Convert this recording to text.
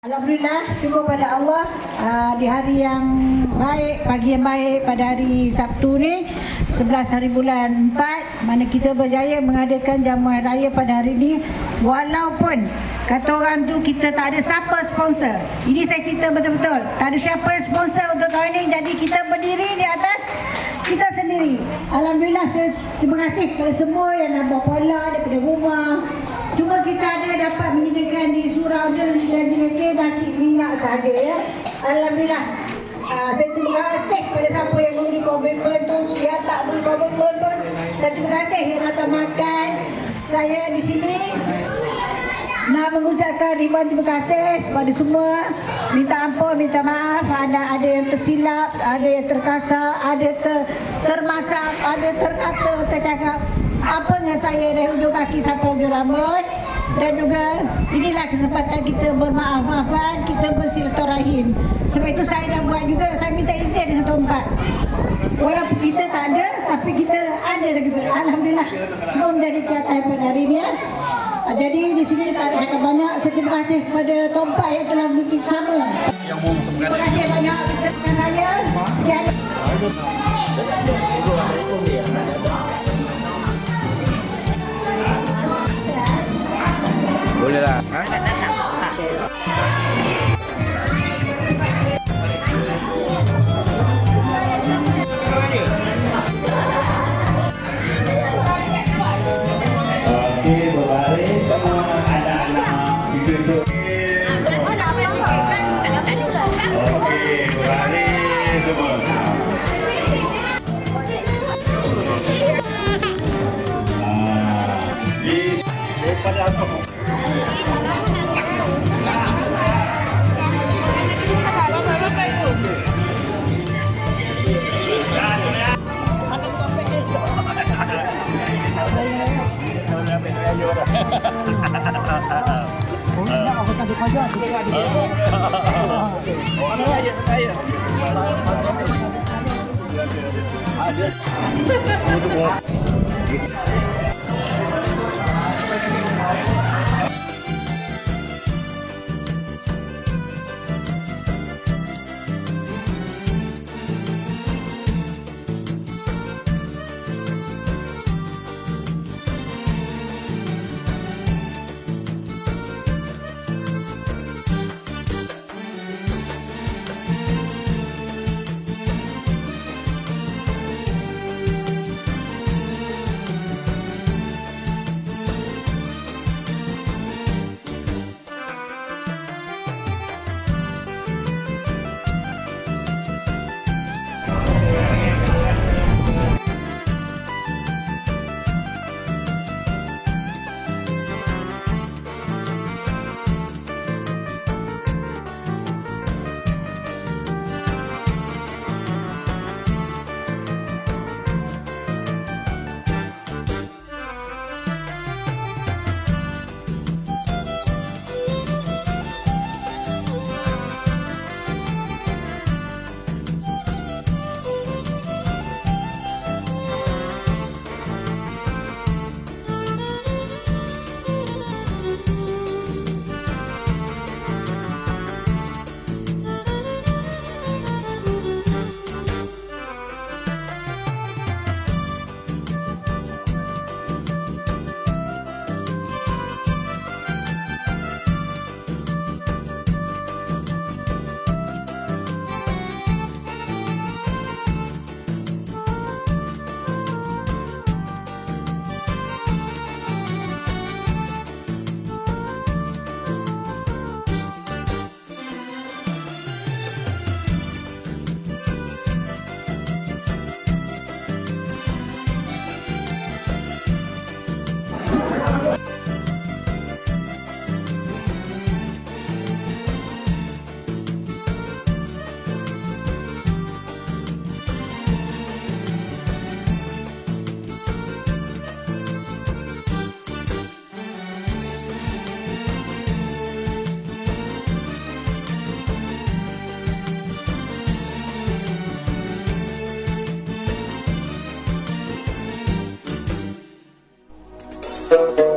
Alhamdulillah, syukur pada Allah di hari yang baik, pagi yang baik pada hari Sabtu ni 11 hari bulan 4 mana kita berjaya mengadakan jamuan raya pada hari ni walaupun kata orang tu kita tak ada siapa sponsor. Ini saya cerita betul-betul, tak ada siapa yang sponsor untuk tahun ini, jadi kita berdiri di atas kita sendiri. Alhamdulillah, terima kasih kepada semua yang nak bawa pola daripada rumah. Cuma kita ada dapat menyediakan di surau dan jelek nasi minyak sahaja ya. Alhamdulillah. Saya terima kasih kepada siapa yang memberi komitmen tu, yang tak beri komitmen pun. Saya terima kasih yang datang makan. Saya di sini nak mengucapkan ribuan terima kasih kepada semua. Minta ampun, minta maaf ada yang tersilap, ada yang terkasar, ada termasak, ada terkata, tercakap. Apa yang saya dari hujung kaki sampai hujung rambut. Dan juga inilah kesempatan kita bermaaf-maafan, kita bersilaturahim. Sebab itu saya dah buat juga, saya minta izin dengan Tuan Pak. Walaupun kita tak ada, tapi kita ada lagi. Alhamdulillah, semua menjadi kenyataan pada hari ini ya. Jadi di sini tak ada cakap banyak. Saya terima kasih kepada Tuan Pak yang telah bersama. Terima kasih banyak kita pekan raya. Sekian. Boleh lah. Okey, berbaris semua anak-anak itu. Okey, berbaris semua. Daripada apa? Thank you.